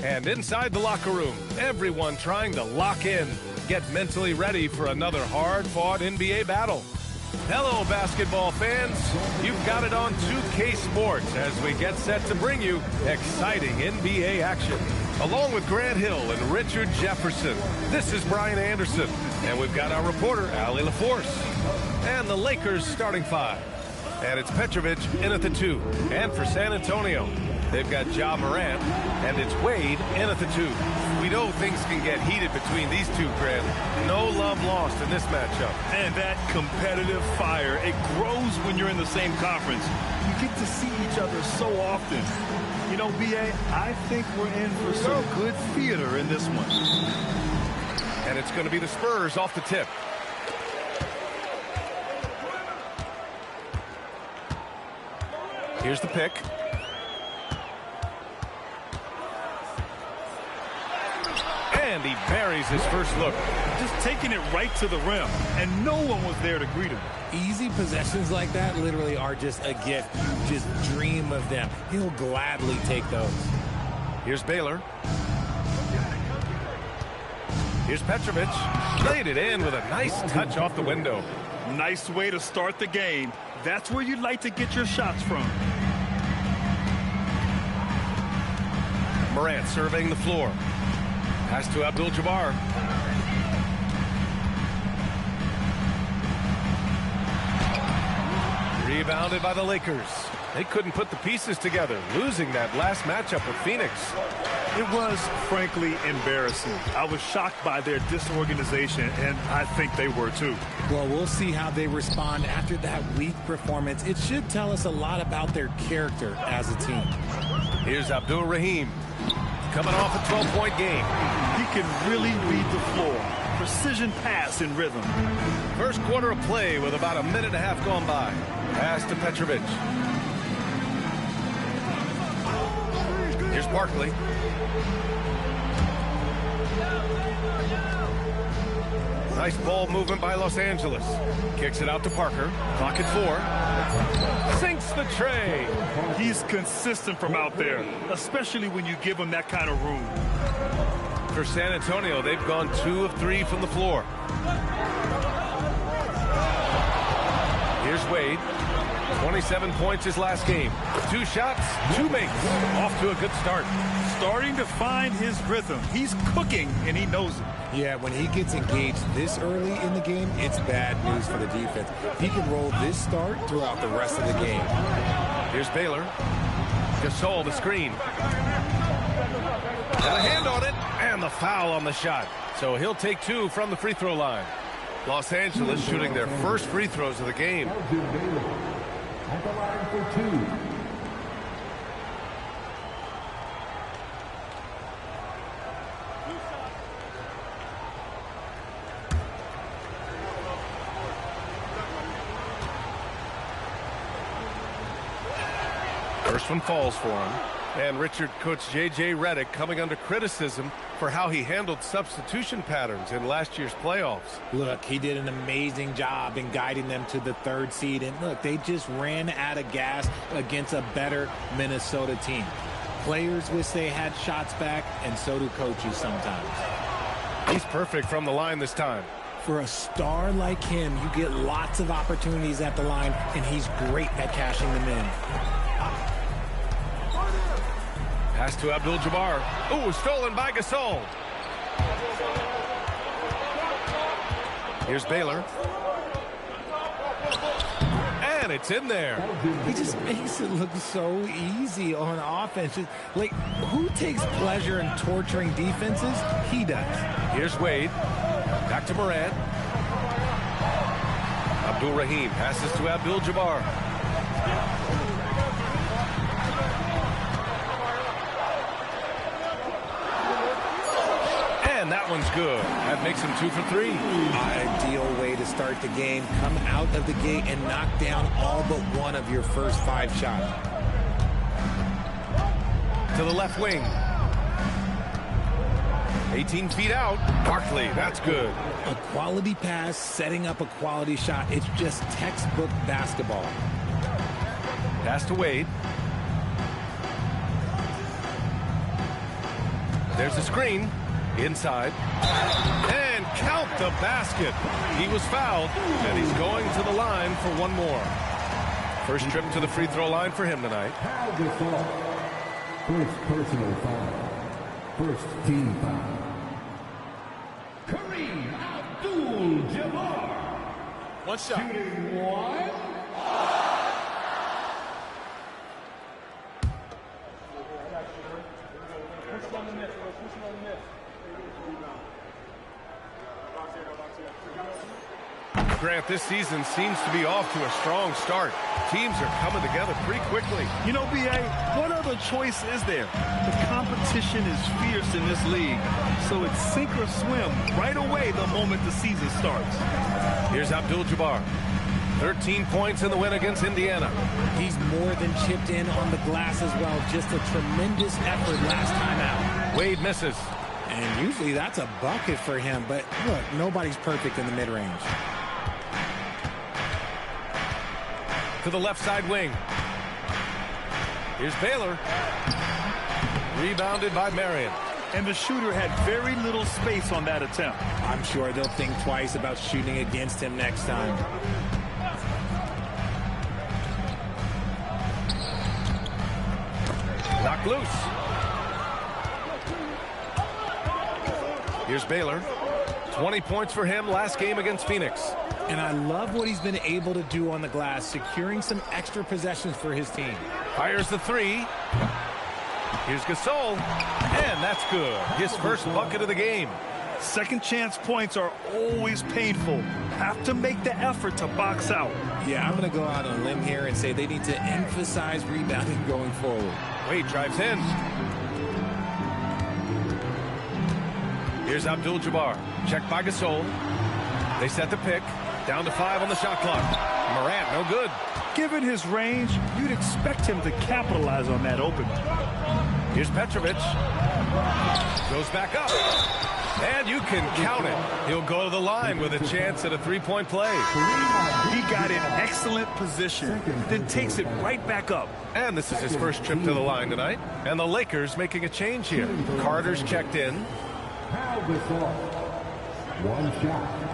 And inside the locker room, everyone trying to lock in, get mentally ready for another hard-fought NBA battle. Hello, basketball fans. You've got it on 2K Sports as we get set to bring you exciting NBA action. Along with Grant Hill and Richard Jefferson, this is Brian Anderson. And we've got our reporter, Allie LaForce. And the Lakers starting five. And it's Petrovic in at the 2. And for San Antonio, they've got Ja Morant, and it's Wade in at the 2. We know things can get heated between these two, Grant. No love lost in this matchup. And that competitive fire, it grows when you're in the same conference. You get to see each other so often. You know, B.A., I think we're in for some good theater in this one. And it's going to be the Spurs off the tip. Here's the pick. And he buries his first look. Just taking it right to the rim, and no one was there to greet him. Easy possessions like that literally are just a gift. You just dream of them. He'll gladly take those. Here's Baylor. Here's Petrovic. Laid it in with a nice touch off the window. Nice way to start the game. That's where you'd like to get your shots from. Morant surveying the floor. Pass to Abdul-Jabbar. Rebounded by the Lakers. They couldn't put the pieces together, losing that last matchup with Phoenix. It was, frankly, embarrassing. I was shocked by their disorganization, and I think they were too. Well, we'll see how they respond after that weak performance. It should tell us a lot about their character as a team. Here's Abdul-Rahim. Coming off a 12-point game. He can really read the floor. Precision pass in rhythm. First quarter of play with about a minute and a half gone by. Pass to Petrovic. Here's Barkley. Nice ball movement by Los Angeles. Kicks it out to Parker. Clock at 4. Sinks the tray. He's consistent from out there, especially when you give him that kind of room. For San Antonio, they've gone 2 of 3 from the floor. Here's Wade. 27 points his last game. 2 shots, 2 makes. Off to a good start. Starting to find his rhythm. He's cooking, and he knows it. Yeah, when he gets engaged this early in the game, it's bad news for the defense. He can roll this start throughout the rest of the game. Here's Baylor. Gasol, the screen. Got a hand on it, and the foul on the shot. So he'll take 2 from the free throw line. Los Angeles shooting their first free throws of the game. At the line for 2. First one falls for him. And Richard, Coach J.J. Redick coming under criticism for how he handled substitution patterns in last year's playoffs. Look, he did an amazing job in guiding them to the 3rd seed. And look, they just ran out of gas against a better Minnesota team. Players wish they had shots back, and so do coaches sometimes. He's perfect from the line this time. For a star like him, you get lots of opportunities at the line, and he's great at cashing them in. Pass to Abdul-Jabbar. Ooh, stolen by Gasol. Here's Baylor. And it's in there. He just makes it look so easy on offense. Just, like, who takes pleasure in torturing defenses? He does. Here's Wade. Back to Morant. Abdul-Rahim passes to Abdul-Jabbar. And that one's good. That makes him 2 for 3. Ideal way to start the game. Come out of the gate and knock down all but one of your first 5 shots. To the left wing. 18 feet out. Barkley, that's good. A quality pass, setting up a quality shot. It's just textbook basketball. Pass to Wade. There's a screen. Inside. And count the basket. He was fouled, and he's going to the line for one more. First trip to the free throw line for him tonight. First personal foul. First team foul. Kareem Abdul-Jabbar. One shot. Shooting one. Grant, this season seems to be off to a strong start. Teams are coming together pretty quickly. You know, B.A., what other choice is there? The competition is fierce in this league, so it's sink or swim right away the moment the season starts. Here's Abdul-Jabbar. 13 points in the win against Indiana. He's more than chipped in on the glass as well. Just a tremendous effort last time out. Wade misses. And usually that's a bucket for him, but look, nobody's perfect in the mid-range. To the left side wing. Here's Baylor. Rebounded by Marion. And the shooter had very little space on that attempt. I'm sure they'll think twice about shooting against him next time. Knocked loose. Here's Baylor. 20 points for him last game against Phoenix. And I love what he's been able to do on the glass, securing some extra possessions for his team. Fires the three. Here's Gasol. And that's good. His first bucket of the game. Second chance points are always painful. Have to make the effort to box out. Yeah, I'm going to go out on a limb here and say they need to emphasize rebounding going forward. Wade drives in. Here's Abdul-Jabbar. Checked by Gasol. They set the pick. Down to 5 on the shot clock. Morant, no good. Given his range, you'd expect him to capitalize on that opening. Here's Petrovic. Goes back up. And you can count it. He'll go to the line with a chance at a three-point play. He got in excellent position, then takes it right back up. And this is his first trip to the line tonight. And the Lakers making a change here. Carter's checked in. Pau Gasol. One shot.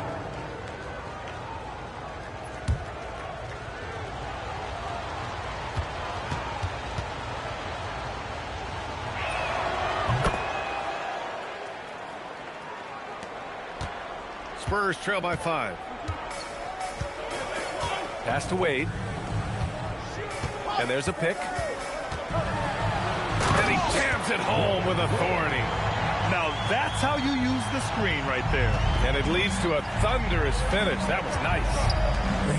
Spurs trail by 5. Pass to Wade. And there's a pick. And he jams it home with authority. Now that's how you use the screen right there. And it leads to a thunderous finish. That was nice.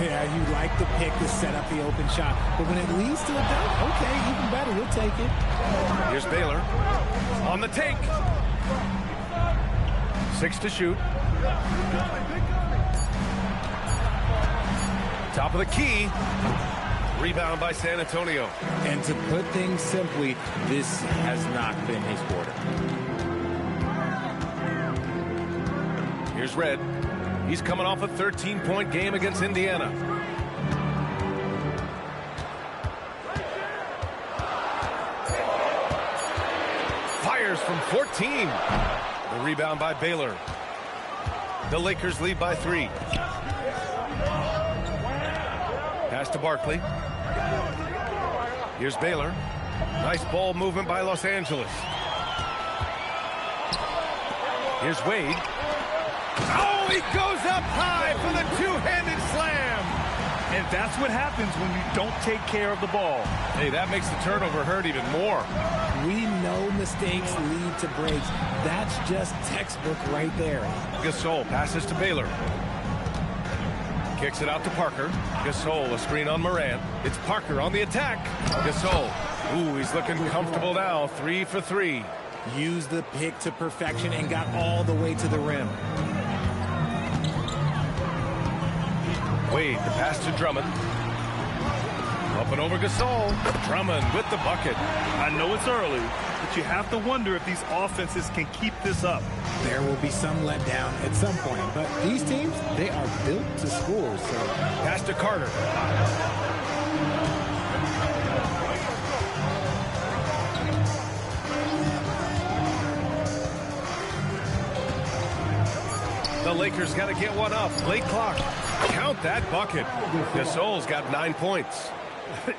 Yeah, you like the pick to set up the open shot. But when it leads to a dunk, okay, even better, we'll take it. Here's Baylor. On the take. 6 to shoot. Top of the key. Rebound by San Antonio. And to put things simply, this has not been his quarter. Here's Red. He's coming off a 13-point game against Indiana. Fires from 14. The rebound by Baylor. The Lakers lead by 3. Pass to Barkley. Here's Baylor. Nice ball movement by Los Angeles. Here's Wade. Oh, he goes up high for the two-handed slam. And that's what happens when you don't take care of the ball. Hey, that makes the turnover hurt even more. We know mistakes lead to breaks. That's just textbook right there. Gasol passes to Baylor. Kicks it out to Parker. Gasol, a screen on Morant. It's Parker on the attack. Gasol. Ooh, he's looking comfortable now. 3 for 3. Used the pick to perfection and got all the way to the rim. Wade, the pass to Drummond. Up and over Gasol. Drummond with the bucket. I know it's early, but you have to wonder if these offenses can keep this up. There will be some letdown at some point, but these teams, they are built to score. So pass to Carter. The Lakers got to get one up. Late clock. Count that bucket. Gasol's got 9 points.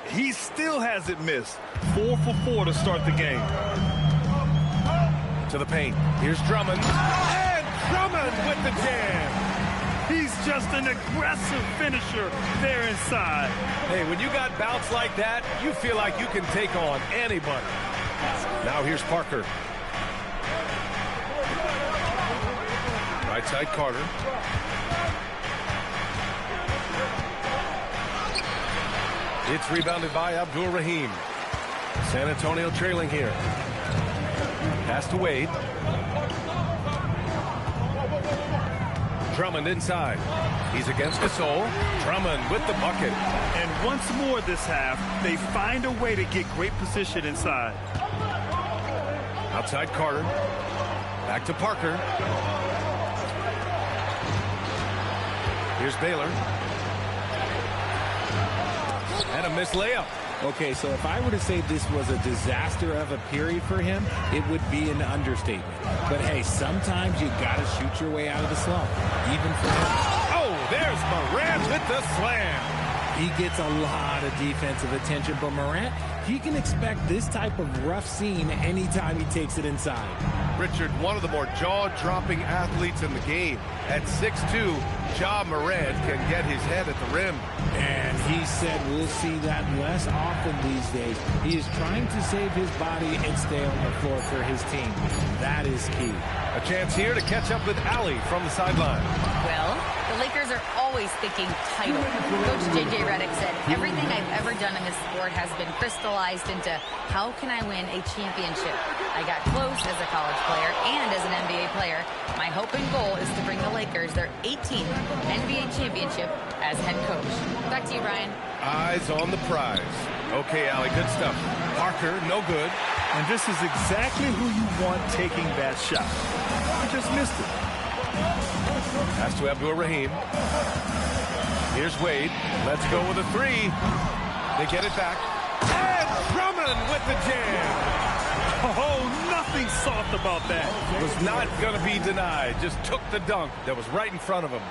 He still hasn't missed. 4 for 4 to start the game. To the paint. Here's Drummond. And Drummond with the jam. He's just an aggressive finisher there inside. Hey, when you got bounce like that, you feel like you can take on anybody. Now here's Parker. Right side Carter. It's rebounded by Abdul-Rahim. San Antonio trailing here. Pass to Wade. Drummond inside. He's against Gasol. Drummond with the bucket. And once more this half, they find a way to get great position inside. Outside Carter. Back to Parker. Here's Baylor. And a missed layup. Okay, so if I were to say this was a disaster of a period for him, it would be an understatement. But hey, sometimes you got to shoot your way out of the slump, even for him. Oh, there's Morant with the slam. He gets a lot of defensive attention, but Morant, he can expect this type of rough scene anytime he takes it inside. Richard, one of the more jaw-dropping athletes in the game. At 6'2", Ja Morant can get his head at the rim. And he said we'll see that less often these days. He is trying to save his body and stay on the floor for his team. That is key. A chance here to catch up with Allie from the sideline. Well, the Lakers are always thinking title. Coach J.J. Redick said, everything I've ever done in this sport has been crystallized into how can I win a championship. I got close as a college player and as an NBA player. My hope and goal is to bring the Lakers their 18th NBA championship as head coach. Back to you, Brian. Eyes on the prize. Okay, Allie, good stuff. Parker, no good. And this is exactly who you want taking that shot. You just missed it. Pass to Abdul-Rahim. Here's Wade. Let's go with a three. They get it back. And Drummond with the jam. Oh, nothing soft about that. Was not going to be denied. Just took the dunk that was right in front of him.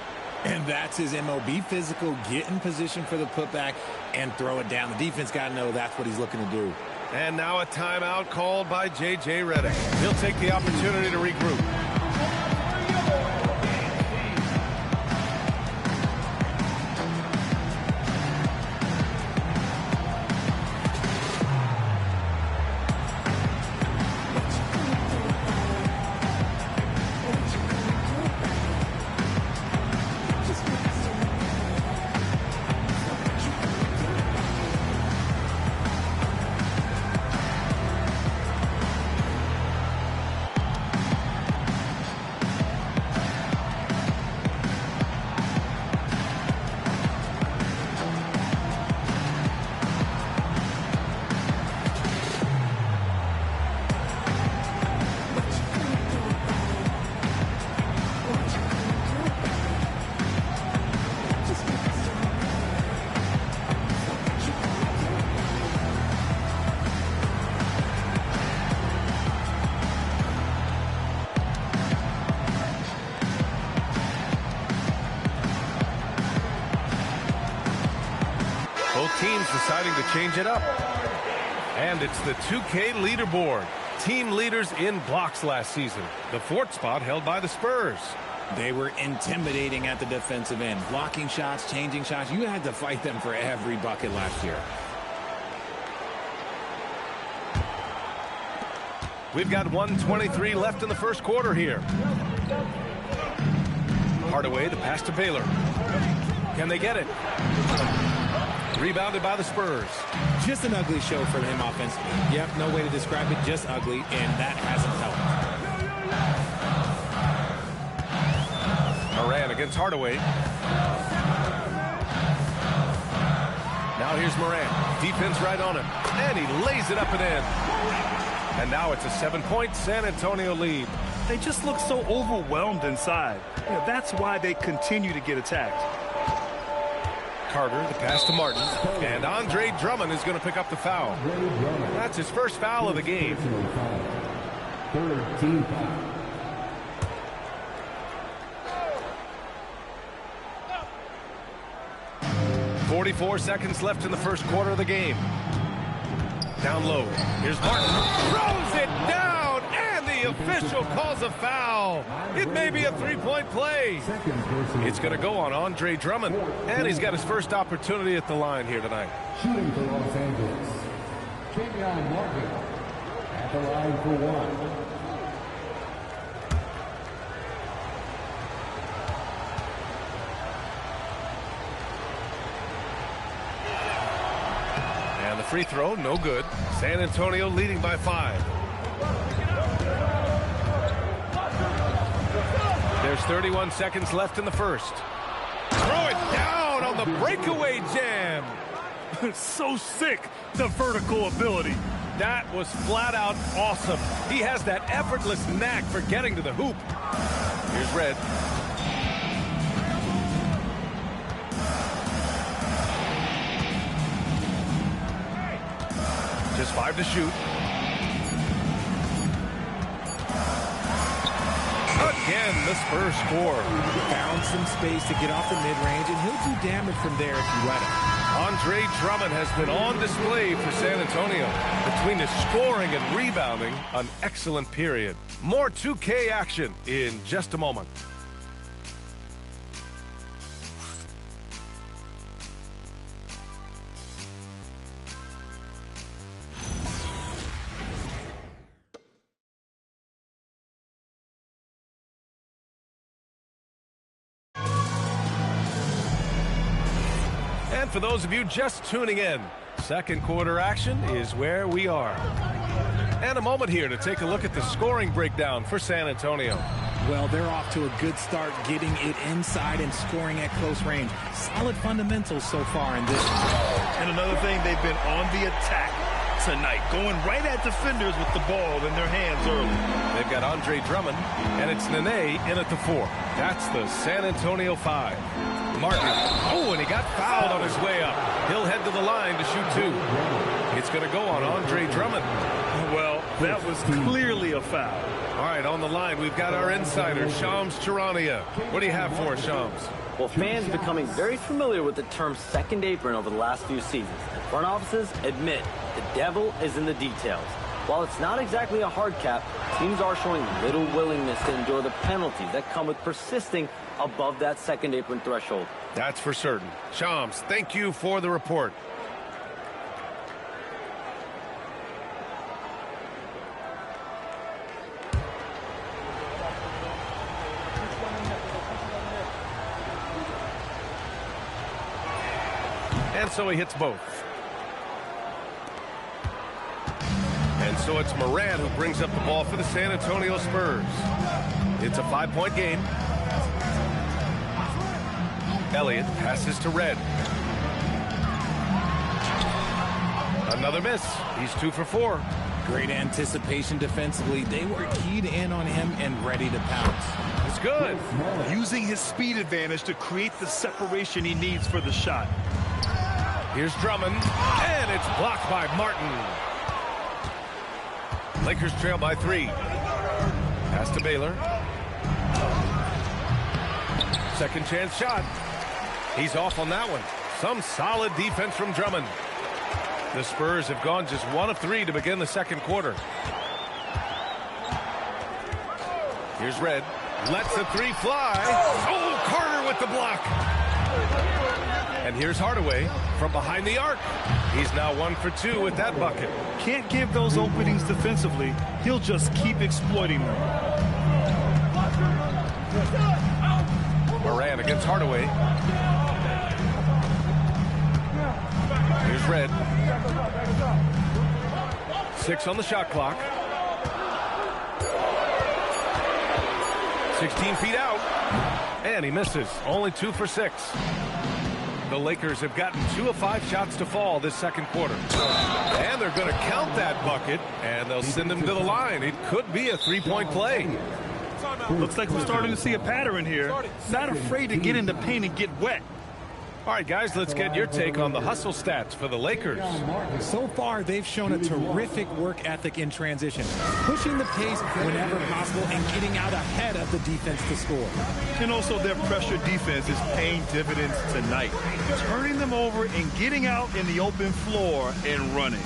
And that's his MO. Be physical, get in position for the putback, and throw it down. The defense got to know that's what he's looking to do. And now a timeout called by J.J. Redick. He'll take the opportunity to regroup. Both teams deciding to change it up. And it's the 2K leaderboard. Team leaders in blocks last season. The fourth spot held by the Spurs. They were intimidating at the defensive end. Blocking shots, changing shots. You had to fight them for every bucket last year. We've got 1:23 left in the first quarter here. Hardaway, the pass to Baylor. Can they get it? Rebounded by the Spurs. Just an ugly show for him offensively. Yep, no way to describe it, just ugly, and that hasn't helped. Moran against Hardaway. Now here's Moran. Defense right on him. And he lays it up and in. And now it's a 7-point San Antonio lead. They just look so overwhelmed inside. You know, that's why they continue to get attacked. Carter, the pass to Martin. And Andre Drummond is going to pick up the foul. That's his first foul of the game. 44 seconds left in the first quarter of the game. Down low. Here's Martin. Throws it down, and the official calls a foul. It may be a three-point play. It's going to go on Andre Drummond, and he's got his first opportunity at the line here tonight. Shooting for Los Angeles, GM-Tay at the line for one. And the free throw, no good. San Antonio leading by 5. There's 31 seconds left in the first. Throw it down on the breakaway jam. So sick, the vertical ability. That was flat out awesome. He has that effortless knack for getting to the hoop. Here's Red. Just 5 to shoot. Again, the Spurs score. Found some space to get off the mid-range, and he'll do damage from there if you let him. Andre Drummond has been on display for San Antonio. Between his scoring and rebounding, an excellent period. More 2K action in just a moment. And for those of you just tuning in, second quarter action is where we are. And a moment here to take a look at the scoring breakdown for San Antonio. Well, they're off to a good start getting it inside and scoring at close range. Solid fundamentals so far in this. And another thing, they've been on the attack tonight, going right at defenders with the ball in their hands early. They've got Andre Drummond, and it's Nene in at the 4. That's the San Antonio 5. Martin. Oh, and he got fouled on his way up. He'll head to the line to shoot 2. It's going to go on Andre Drummond. Well, that was clearly a foul. All right, on the line, we've got our insider, Shams Charania. What do you have for us, Shams? Well, fans becoming very familiar with the term second apron over the last few seasons. And front offices admit the devil is in the details. While it's not exactly a hard cap, teams are showing little willingness to endure the penalties that come with persisting above that second apron threshold. That's for certain. Shams, thank you for the report. And so he hits both. And so it's Moran who brings up the ball for the San Antonio Spurs. It's a 5-point game. Elliott passes to Red. Another miss. He's 2 for 4. Great anticipation defensively. They were keyed in on him and ready to pounce. It's good. Using his speed advantage to create the separation he needs for the shot. Here's Drummond, and it's blocked by Martin. Lakers trail by 3. Pass to Baylor. Second chance shot. He's off on that one. Some solid defense from Drummond. The Spurs have gone just 1 of 3 to begin the second quarter. Here's Red. Lets the 3 fly. Oh, Carter with the block. And here's Hardaway from behind the arc. He's now 1 for 2 with that bucket. Can't give those openings defensively. He'll just keep exploiting them. Moran against Hardaway. Here's Red. 6 on the shot clock. 16 feet out. And he misses. Only 2 for 6. The Lakers have gotten 2 of 5 shots to fall this second quarter. And they're going to count that bucket, and they'll send him to the line. It could be a 3-point play. Looks like we're starting to see a pattern here. Not afraid to get in the paint and get wet. All right, guys, let's get your take on the hustle stats for the Lakers. So far, they've shown a terrific work ethic in transition, pushing the pace whenever possible and getting out ahead of the defense to score. And also their pressure defense is paying dividends tonight, turning them over and getting out in the open floor and running.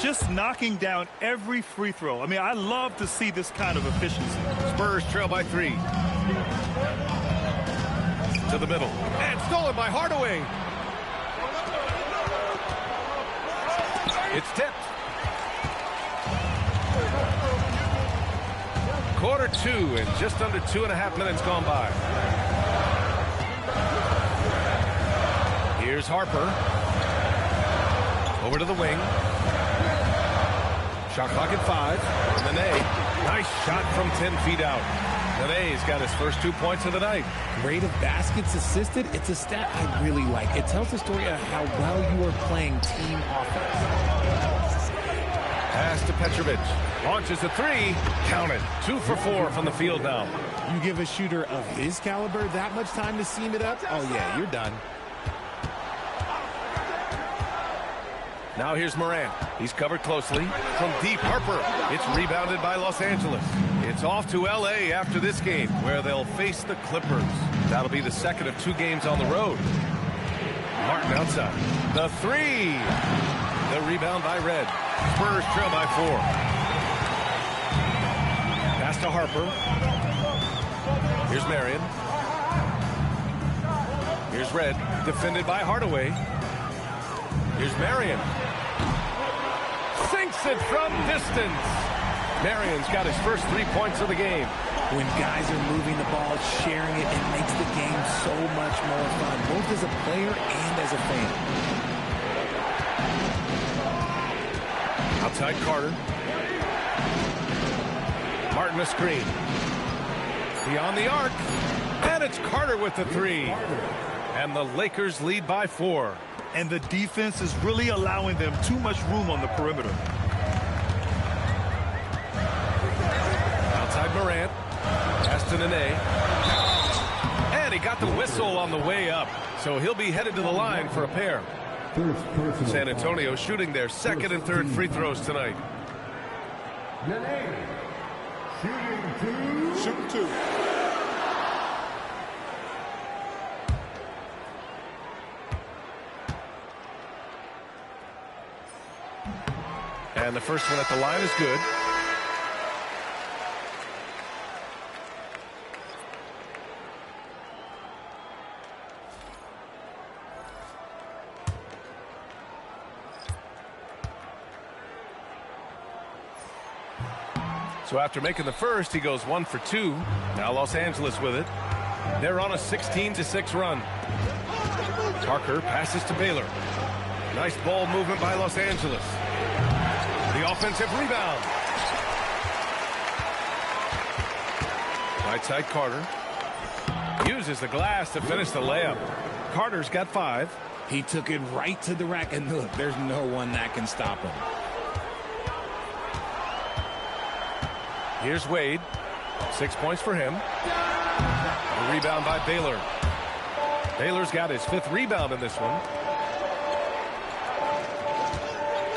Just knocking down every free throw. I mean, I love to see this kind of efficiency. Spurs trail by 3. To the middle. And stolen by Hardaway. It's tipped. Quarter 2 and just under 2.5 minutes gone by. Here's Harper. Over to the wing. Shot clock at 5. Nene, nice shot from 10 feet out. Nene's got his first 2 points of the night. Rate of baskets assisted, it's a stat I really like. It tells the story of how well you are playing team offense. Pass to Petrovic. Launches a 3. Count it. 2 for 4 from the field now. You give a shooter of his caliber that much time to seam it up? Oh, yeah, you're done. Now here's Morant. He's covered closely. From deep, Harper. It's rebounded by Los Angeles. It's off to L.A. after this game, where they'll face the Clippers. That'll be the second of 2 games on the road. Martin outside. The 3. The rebound by Red. Spurs trail by 4. Pass to Harper. Here's Marion. Here's Red. Defended by Hardaway. Here's Marion. Sinks it from distance. Marion's got his first 3 points of the game. When guys are moving the ball, sharing it, it makes the game so much more fun, both as a player and as a fan. Outside Carter. Martin a screen. Beyond the arc. And it's Carter with the 3. And the Lakers lead by 4. And the defense is really allowing them too much room on the perimeter. Outside Morant. Pass to Nene. And he got the whistle on the way up. So he'll be headed to the line for a pair. San Antonio shooting their second and third free throws tonight. Nene. Shooting 2. And the first one at the line is good. So after making the first, he goes 1 for 2. Now Los Angeles with it. They're on a 16-6 run. Parker passes to Baylor. Nice ball movement by Los Angeles. The offensive rebound. Right side Carter. Uses the glass to finish the layup. Carter's got 5. He took it right to the rack, and look, there's no one that can stop him. Here's Wade. 6 points for him. A rebound by Baylor. Baylor's got his 5th rebound in this one.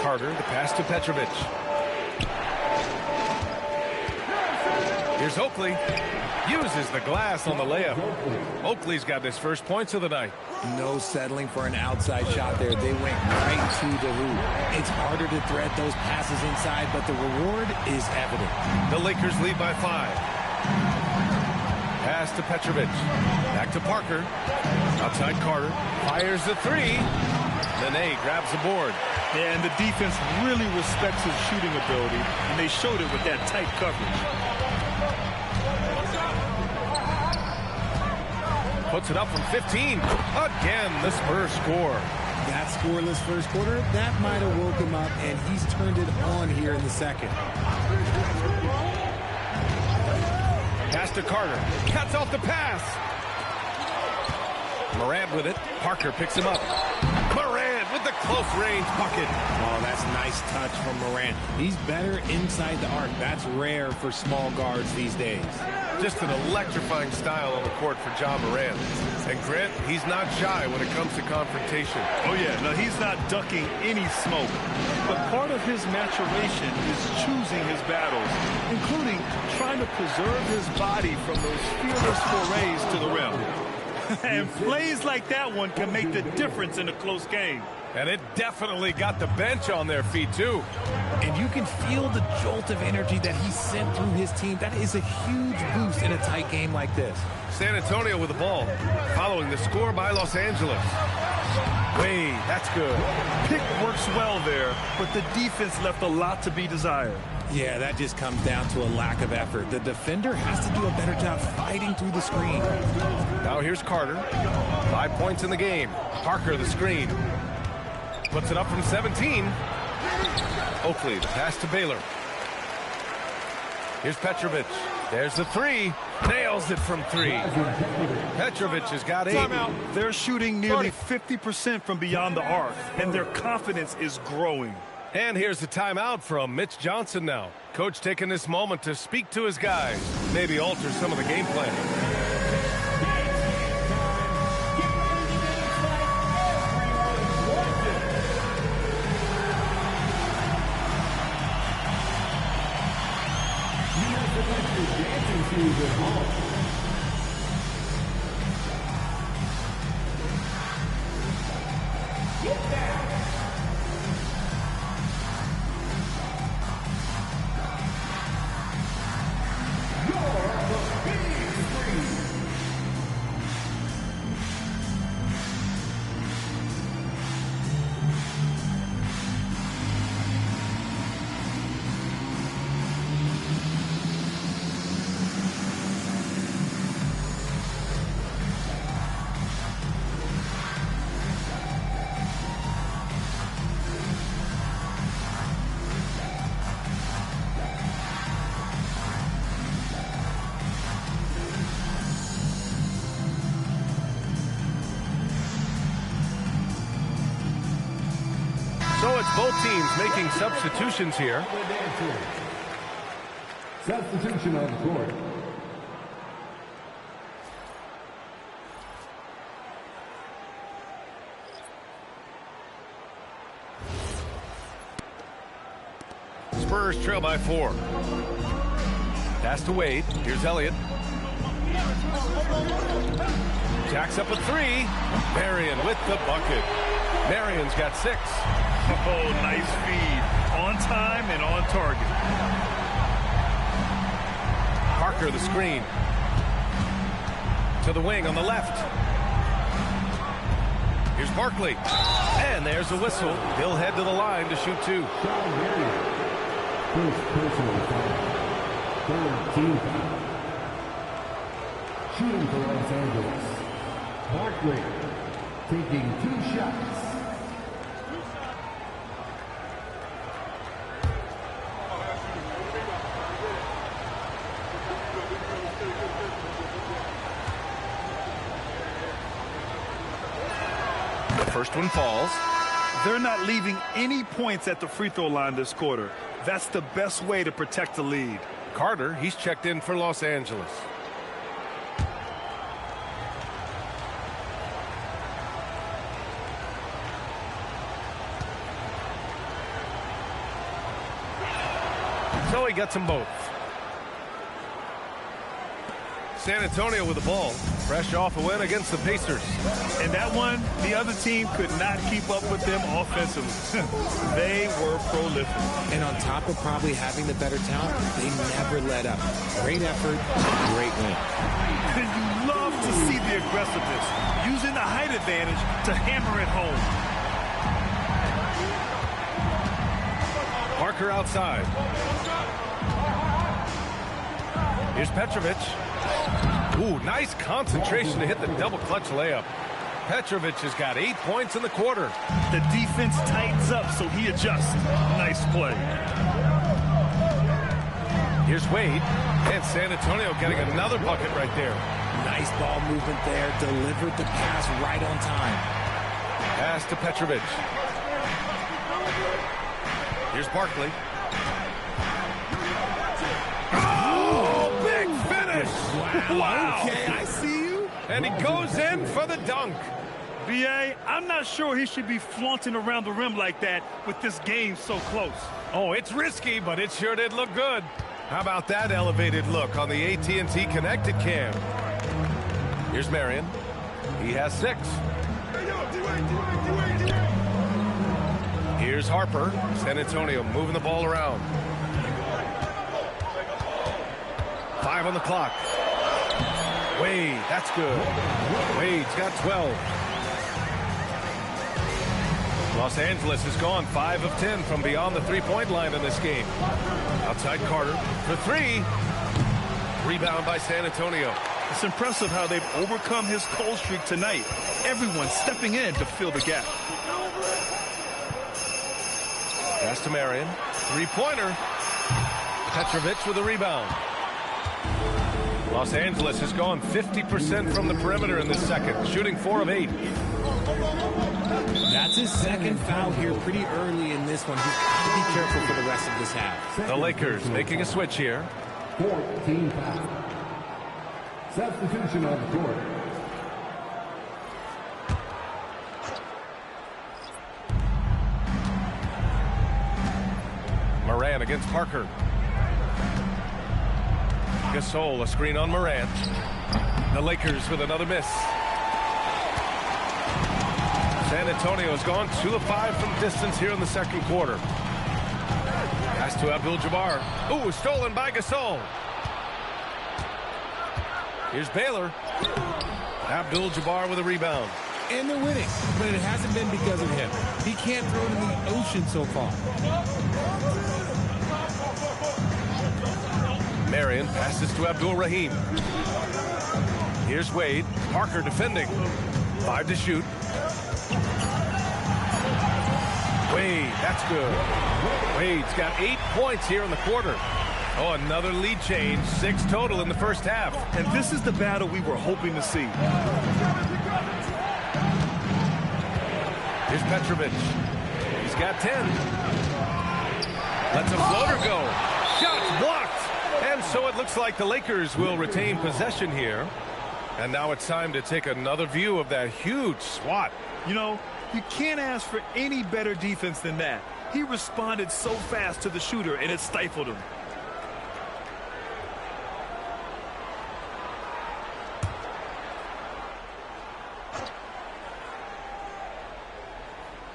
Carter, the pass to Petrovic. Here's Oakley. Uses the glass on the layup. Oakley's got his first points of the night. No settling for an outside shot there. They went right to the hoop. It's harder to thread those passes inside, but the reward is evident. The Lakers lead by 5. Pass to Petrovic. Back to Parker. Outside Carter. Fires the 3. Nene grabs the board. Yeah, and the defense really respects his shooting ability, and they showed it with that tight coverage. Puts it up from 15. Again, the Spurs score. That scoreless first quarter, that might have woke him up, and he's turned it on here in the second. Pass to Carter. Cuts off the pass. Morant with it. Parker picks him up. Morant with the close-range bucket. Oh, that's a nice touch from Morant. He's better inside the arc. That's rare for small guards these days. Just an electrifying style on the court for Ja Morant. And Grant, he's not shy when it comes to confrontation. Oh, yeah. No, he's not ducking any smoke. But part of his maturation is choosing his battles, including trying to preserve his body from those fearless forays to the rim. And plays like that one can make the difference in a close game. And it definitely got the bench on their feet, too. And you can feel the jolt of energy that he sent through his team. That is a huge boost in a tight game like this. San Antonio with the ball, following the score by Los Angeles. Wade, that's good. Pick works well there, but the defense left a lot to be desired. Yeah, that just comes down to a lack of effort. The defender has to do a better job fighting through the screen. Now here's Carter. 5 points in the game. Parker, the screen. Puts it up from 17. Oakley, the pass to Baylor. Here's Petrovic. There's the 3. Nails it from 3. Petrovic has got 8. Timeout. They're shooting nearly 50% from beyond the arc, and their confidence is growing. And here's the timeout from Mitch Johnson now. Coach taking this moment to speak to his guys. Maybe alter some of the game plan. So it's both teams making substitutions here. Substitution on the court. Spurs trail by 4. Pass to Wade. Here's Elliott. Jacks up a 3. Marion with the bucket. Marion's got 6. Oh, nice feed. On time and on target. Parker, the screen. To the wing on the left. Here's Barkley. And there's a whistle. He'll head to the line to shoot 2. First personal foul. Third team foul. Shooting for Los Angeles. Barkley taking 2 shots. First one falls. They're not leaving any points at the free throw line this quarter. That's the best way to protect the lead. Carter, he's checked in for Los Angeles. So he gets them both. San Antonio with the ball, fresh off a win against the Pacers. And that one, the other team could not keep up with them offensively. They were prolific. And on top of probably having the better talent, they never let up. Great effort, great win. And you love to see the aggressiveness, using the height advantage to hammer it home. Parker outside. Here's Petrovic. Ooh, nice concentration to hit the double clutch layup. Petrovic has got 8 points in the quarter. The defense tightens up, so he adjusts. Nice play. Here's Wade. And San Antonio getting another bucket right there. Nice ball movement there. Delivered the pass right on time. Pass to Petrovic. Here's Barkley. Oh, big finish! Wow. Okay, I see you. And he goes in for the dunk. B.A., I'm not sure he should be flaunting around the rim like that with this game so close. Oh, it's risky, but it sure did look good. How about that elevated look on the AT&T Connected Cam? Here's Marion. He has 6. Here's Harper. San Antonio moving the ball around. 5 on the clock. Wade, that's good. Wade's got 12. Los Angeles has gone 5 of 10 from beyond the three-point line in this game. Outside Carter for 3. Rebound by San Antonio. It's impressive how they've overcome his cold streak tonight. Everyone stepping in to fill the gap. Pass to Marion. 3-pointer. Petrovic with a rebound. Los Angeles has gone 50% from the perimeter in this second, shooting 4 of 8. That's his second foul here pretty early in this one. He's got to be careful for the rest of this half. The Lakers making a switch here. 14 foul. Substitution on the court. Morant against Parker. Gasol, a screen on Morant. The Lakers with another miss. San Antonio has gone 2 of 5 from distance here in the second quarter. Pass to Abdul-Jabbar. Ooh, stolen by Gasol. Here's Baylor. Abdul-Jabbar with a rebound. And they're winning, but it hasn't been because of him. He can't throw it in the ocean so far. Marion passes to Abdul-Rahim. Here's Wade. Parker defending. 5 to shoot. Wade, that's good. Wade's got 8 points here in the quarter. Oh, another lead change. 6 total in the first half. And this is the battle we were hoping to see. Here's Petrovic. He's got 10. Lets a floater go. Shots blocked. And so it looks like the Lakers will retain possession here. And now it's time to take another view of that huge swat. You know, you can't ask for any better defense than that. He responded so fast to the shooter, and it stifled him.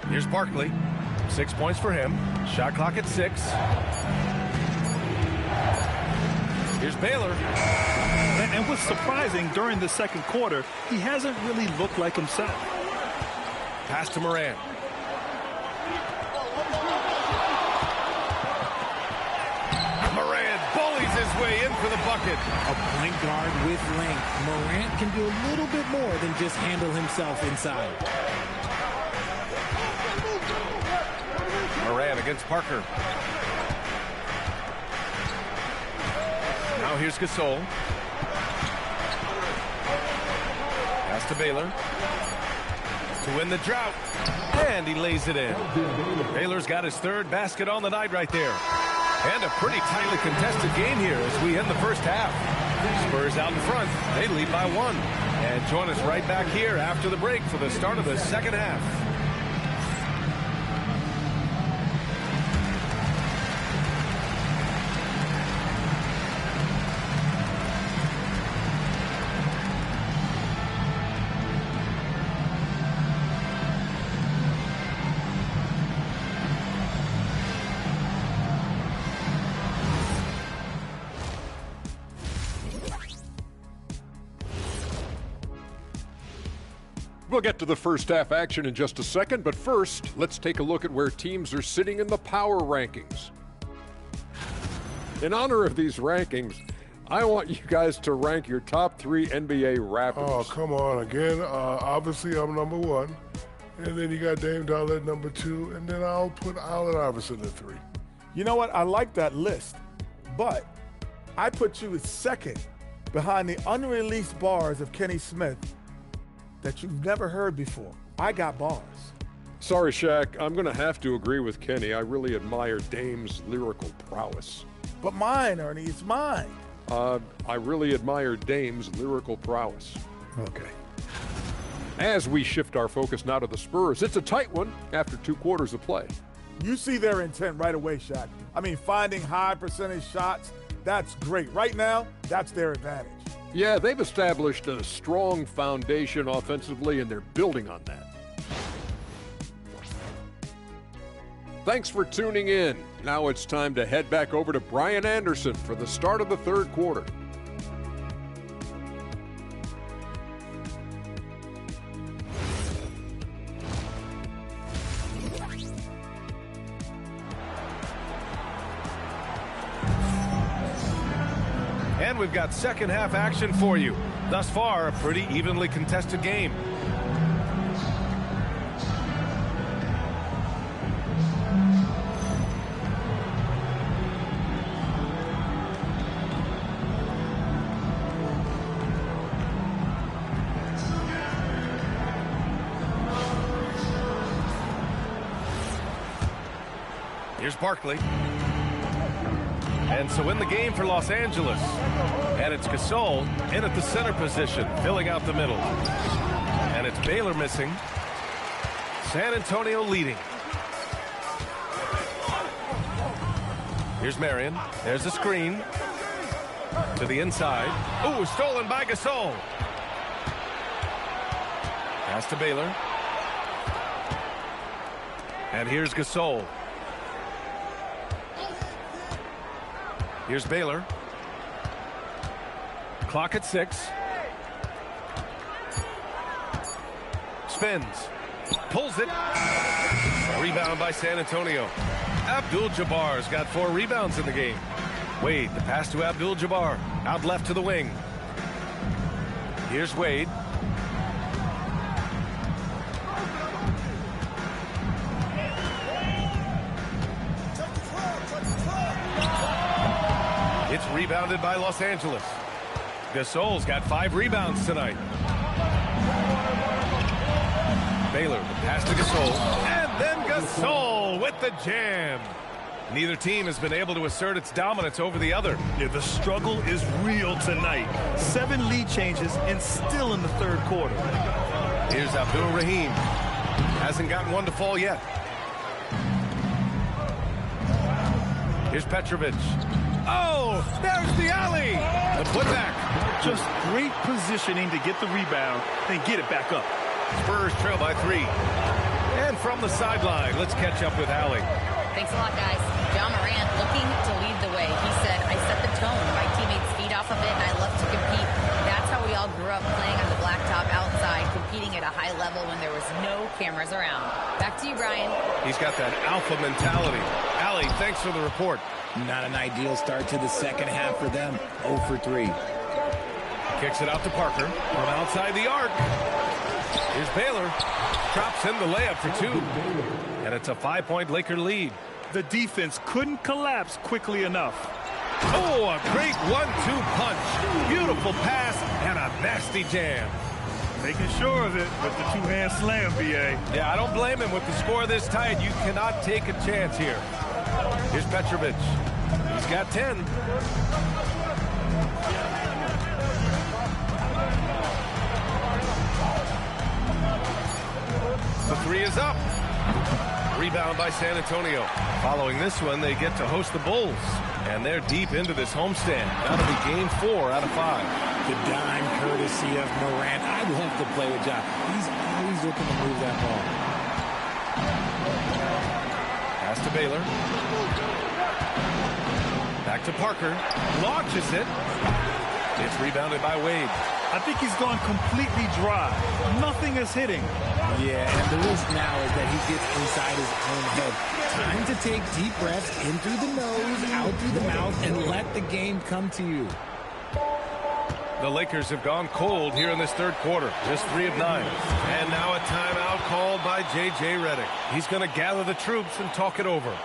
Here's Barkley. 6 points for him. Shot clock at 6. Here's Baylor. And what's surprising, during the second quarter, he hasn't really looked like himself. Pass to Morant. Morant bullies his way in for the bucket. A point guard with length. Morant can do a little bit more than just handle himself inside. Morant against Parker. Now here's Gasol. Pass to Baylor. To win the drought. And he lays it in. Baylor's got his 3rd basket on the night right there. And a pretty tightly contested game here as we end the first half. Spurs out in front. They lead by 1. And join us right back here after the break for the start of the second half. We'll get to the first half action in just a second, but first, let's take a look at where teams are sitting in the power rankings. In honor of these rankings, I want you guys to rank your top 3 NBA Raptors. Oh, come on. Again, obviously I'm number 1. And then you got Dame Dolla at number 2. And then I'll put Allen Iverson at 3. You know what? I like that list. But I put you as second behind the unreleased bars of Kenny Smith that you've never heard before. I got bars. Sorry, Shaq. I'm going to have to agree with Kenny. I really admire Dame's lyrical prowess. But mine, Ernie, it's mine. I really admire Dame's lyrical prowess. Okay. As we shift our focus now to the Spurs, it's a tight one after 2 quarters of play. You see their intent right away, Shaq. I mean, finding high percentage shots, that's great. Right now, that's their advantage. Yeah, they've established a strong foundation offensively, and they're building on that. Thanks for tuning in. Now it's time to head back over to Brian Anderson for the start of the third quarter. And we've got second half action for you. Thus far, a pretty evenly contested game. Here's Barkley. And so in the game for Los Angeles. And it's Gasol in at the center position, filling out the middle. And it's Baylor missing. San Antonio leading. Here's Marion. There's the screen. To the inside. Ooh, stolen by Gasol. Pass to Baylor. And here's Gasol. Here's Baylor. Clock at 6. Spins. Pulls it. Rebound by San Antonio. Abdul-Jabbar's got 4 rebounds in the game. Wade, the pass to Abdul-Jabbar. Out left to the wing. Here's Wade. It's rebounded by Los Angeles. Gasol's got 5 rebounds tonight. Baylor, the pass to Gasol. And then Gasol with the jam. Neither team has been able to assert its dominance over the other. Yeah, the struggle is real tonight. 7 lead changes and still in the third quarter. Here's Abdul-Rahim. Hasn't gotten one to fall yet. Here's Petrovic. Oh, there's the alley. The putback. Just great positioning to get the rebound and get it back up. Spurs trail by 3. And from the sideline, let's catch up with Allie. Thanks a lot, guys. John Morant looking to lead the way. He said, I set the tone. My teammates feed off of it, and I love to compete. That's how we all grew up, playing on the blacktop outside, competing at a high level when there was no cameras around. Back to you, Brian. He's got that alpha mentality. Allie, thanks for the report. Not an ideal start to the second half for them. 0 for 3. Kicks it out to Parker from outside the arc. Here's Baylor. Drops in the layup for 2. And it's a 5-point Laker lead. The defense couldn't collapse quickly enough. Oh, a great 1-2 punch. Beautiful pass and a nasty jam. Making sure of it with the 2-hand slam, B.A. Yeah, I don't blame him with the score this tight. You cannot take a chance here. Here's Petrovic. got 10. The three is up. Rebound by San Antonio. Following this one, they get to host the Bulls. And they're deep into this homestand. That'll be game 4 out of 5. The dime courtesy of Morant. I love to play with John. He's always looking to move that ball. Pass to Baylor. Back to Parker. Launches it. It's rebounded by Wade. I think he's gone completely dry. Nothing is hitting. Yeah, and the risk now is that he gets inside his own head. Time to take deep breaths in through the nose, out through the mouth, and let the game come to you. The Lakers have gone cold here in this third quarter. Just 3 of 9. And now a timeout called by J.J. Redick. He's going to gather the troops and talk it over.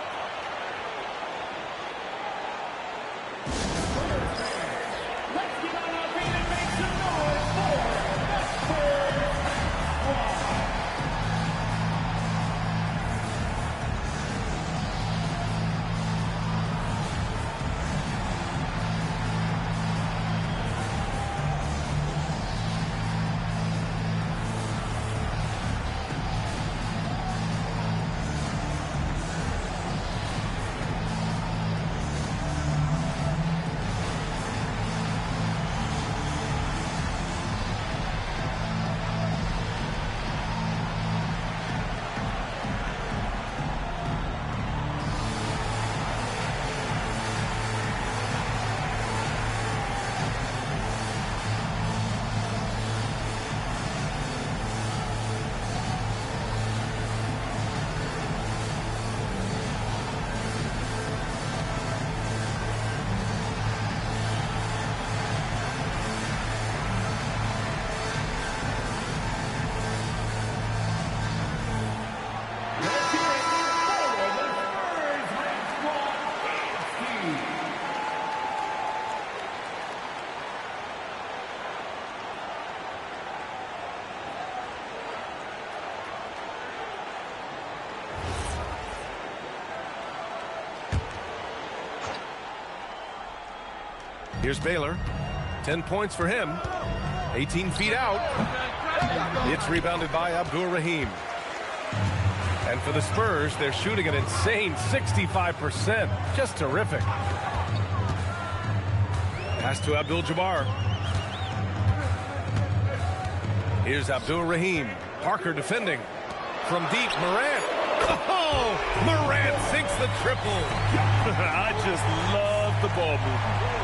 Here's Baylor. 10 points for him. 18 feet out. It's rebounded by Abdul-Rahim. And for the Spurs, they're shooting an insane 65%. Just terrific. Pass to Abdul-Jabbar. Here's Abdul-Rahim. Parker defending. From deep, Morant. Oh, Morant sinks the triple. I just love the ball movement.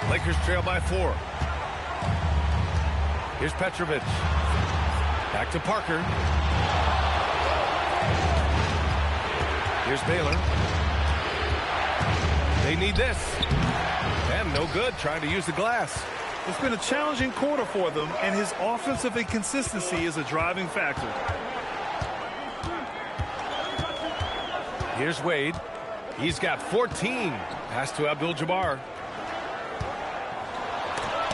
Lakers trail by 4. Here's Petrovic. Back to Parker. Here's Baylor. They need this. And no good trying to use the glass. It's been a challenging quarter for them, and his offensive inconsistency is a driving factor. Here's Wade. He's got 14. Pass to Abdul-Jabbar.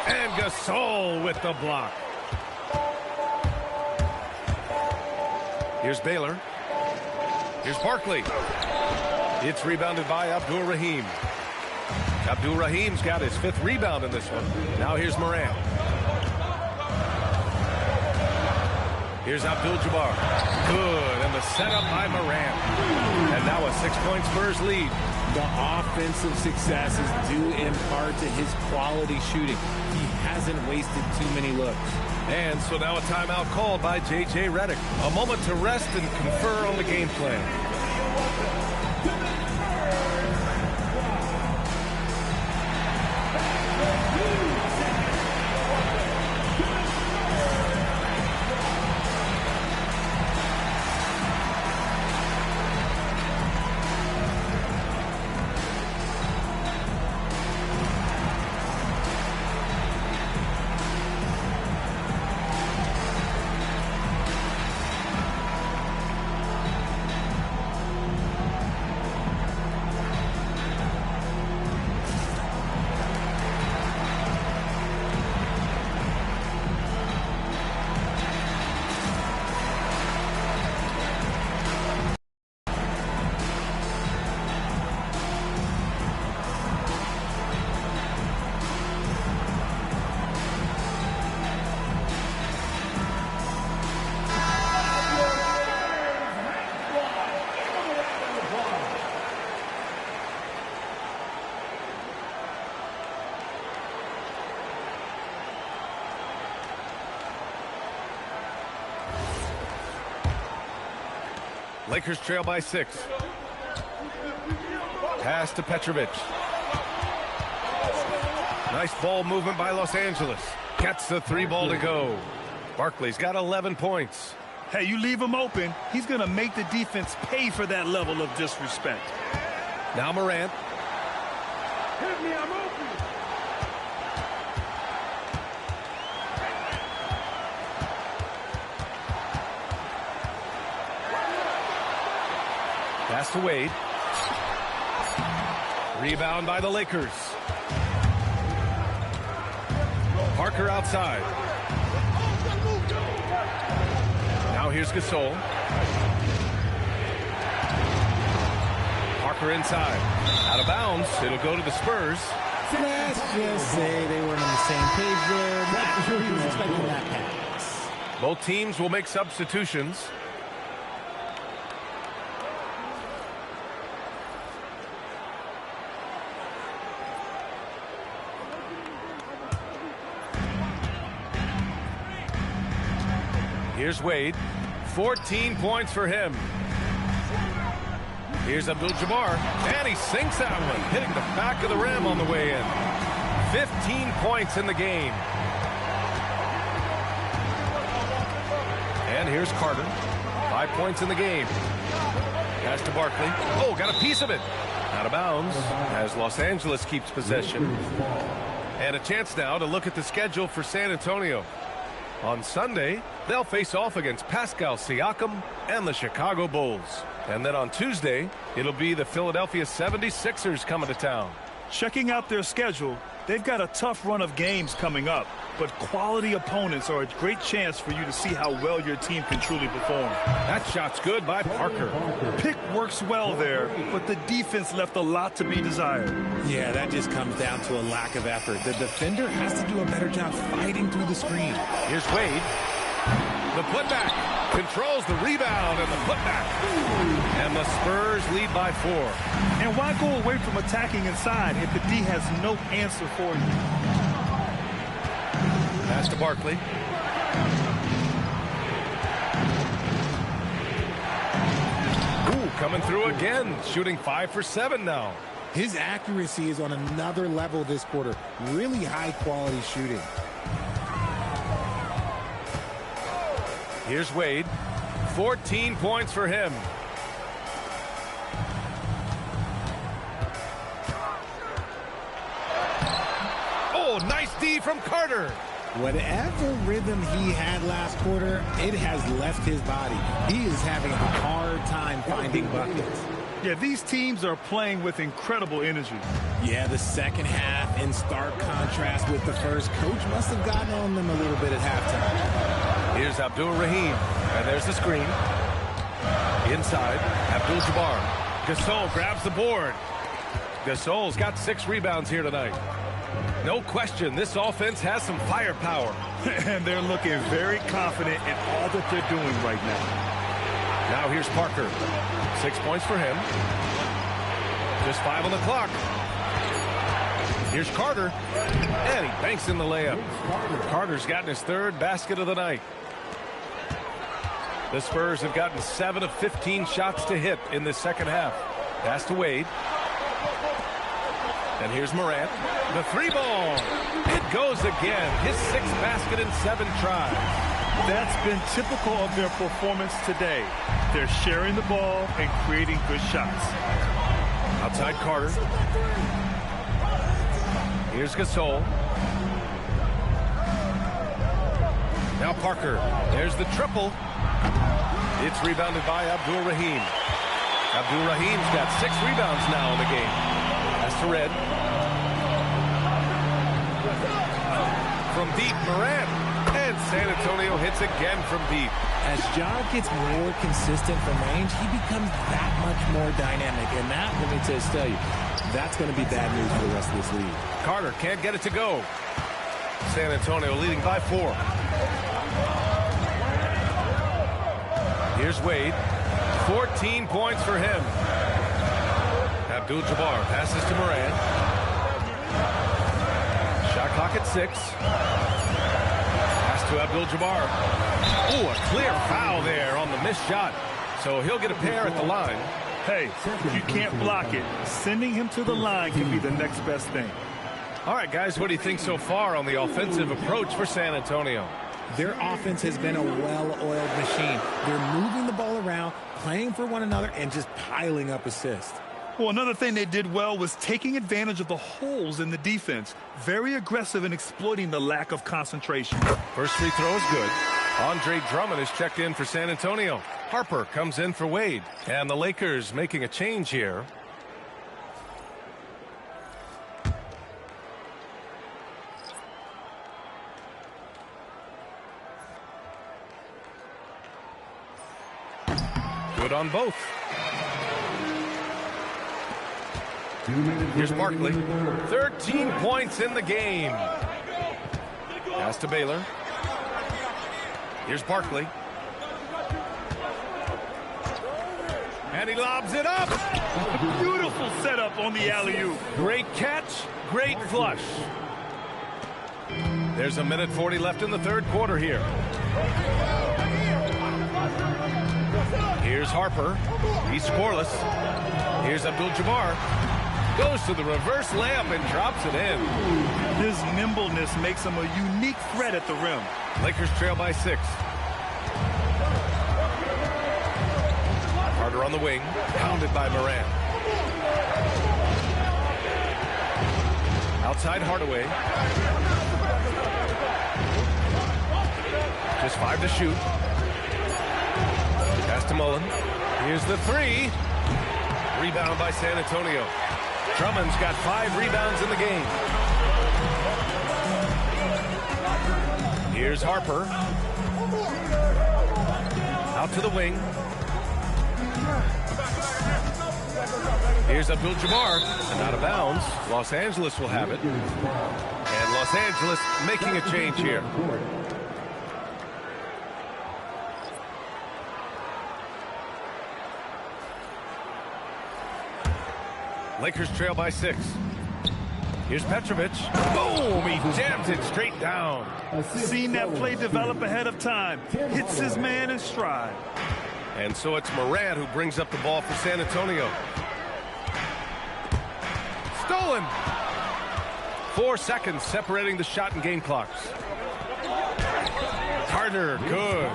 And Gasol with the block. Here's Baylor. Here's Barkley. It's rebounded by Abdul-Rahim. Abdul-Rahim's got his 5th rebound in this one. Now here's Morant. Here's Abdul-Jabbar. Good, and the setup by Morant. And now a 6-point Spurs lead. The offensive success is due in part to his quality shooting. He hasn't wasted too many looks. And so now a timeout called by J.J. Redick. A moment to rest and confer on the game plan. Lakers trail by 6. Pass to Petrovic. Nice ball movement by Los Angeles. Gets the 3 ball to go. Barkley's got 11 points. Hey, you leave him open, he's going to make the defense pay for that level of disrespect. Now Morant. Hit me, I'm open. Pass to Wade. Rebound by the Lakers. Parker outside. Now here's Gasol. Parker inside. Out of bounds. It'll go to the Spurs. Let's just say they weren't on the same page there. Not sure he was expecting that pass. Both teams will make substitutions. Here's Wade. 14 points for him. Here's Abdul-Jabbar. And he sinks that one, hitting the back of the rim on the way in. 15 points in the game. And here's Carter. 5 points in the game. Pass to Barkley. Oh, got a piece of it. Out of bounds as Los Angeles keeps possession. And a chance now to look at the schedule for San Antonio. On Sunday, they'll face off against Pascal Siakam and the Chicago Bulls. And then on Tuesday, it'll be the Philadelphia 76ers coming to town. Checking out their schedule, they've got a tough run of games coming up, but quality opponents are a great chance for you to see how well your team can truly perform. That shot's good by Parker. Pick works well there, but the defense left a lot to be desired. Yeah, that just comes down to a lack of effort. The defender has to do a better job fighting through the screen. Here's Wade. The putback. Controls the rebound and the putback. And the Spurs lead by 4. And why go away from attacking inside if the D has no answer for you? Pass to Barkley. Ooh, coming through again. Shooting 5 for 7 now. His accuracy is on another level this quarter. Really high quality shooting. Here's Wade. 14 points for him. Oh, nice D from Carter. Whatever rhythm he had last quarter, it has left his body. He is having a hard time finding buckets. Yeah, these teams are playing with incredible energy. Yeah, the second half in stark contrast with the first. Coach must have gotten on them a little bit at halftime. Here's Abdul-Rahim. And there's the screen. Inside, Abdul-Jabbar. Gasol grabs the board. Gasol's got 6 rebounds here tonight. No question, this offense has some firepower. And they're looking very confident in all that they're doing right now. Now here's Parker. 6 points for him. Just 5 on the clock. Here's Carter. And he banks in the layup. Carter's gotten his 3rd basket of the night. The Spurs have gotten 7 of 15 shots to hit in the second half. Pass to Wade. And here's Morant. The 3 ball. It goes again. His 6th basket in 7 tries. That's been typical of their performance today. They're sharing the ball and creating good shots. Outside Carter. Here's Gasol. Now Parker. There's the triple. It's rebounded by Abdul-Rahim. Abdul-Rahim's got 6 rebounds now in the game. That's to Red. From deep, Morant. And San Antonio hits again from deep. As Ja gets more consistent from range, he becomes that much more dynamic. And that, let me just tell you, that's going to be bad news for the rest of this league. Carter can't get it to go. San Antonio leading by 4. Here's Wade. 14 points for him. Abdul-Jabbar passes to Morant. Shot clock at 6. Pass to Abdul-Jabbar. Oh, a clear foul there on the missed shot. So he'll get a pair at the line. Hey, if you can't block it, sending him to the line can be the next best thing. All right, guys, what do you think so far on the offensive approach for San Antonio? Their offense has been a well-oiled machine. They're moving the ball around, playing for one another, and just piling up assists. Well, another thing they did well was taking advantage of the holes in the defense. Very aggressive in exploiting the lack of concentration. First free throw is good. Andre Drummond is checked in for San Antonio. Harper comes in for Wade. And the Lakers making a change here. Good on both. Here's Barkley. 13 points in the game. Pass to Baylor. Here's Barkley. And he lobs it up. Beautiful setup on the alley-oop. Great catch, great flush. There's a minute 40 left in the third quarter here. Here's Harper. He's scoreless. Here's Abdul-Jabbar. Goes to the reverse layup and drops it in. His nimbleness makes him a unique threat at the rim. Lakers trail by 6. Carter on the wing, pounded by Moran. Outside Hardaway. Just 5 to shoot. Pass to Mullen. Here's the 3. Rebound by San Antonio. Drummond's got 5 rebounds in the game. Here's Harper. Out to the wing. Here's Abdul-Jabbar. And out of bounds. Los Angeles will have it. And Los Angeles making a change here. Lakers trail by 6. Here's Petrovic. Boom! He jams it straight down. Seen that play develop ahead of time. Hits his man in stride. And so it's Moran who brings up the ball for San Antonio. Stolen! 4 seconds separating the shot and game clocks. Carter, good.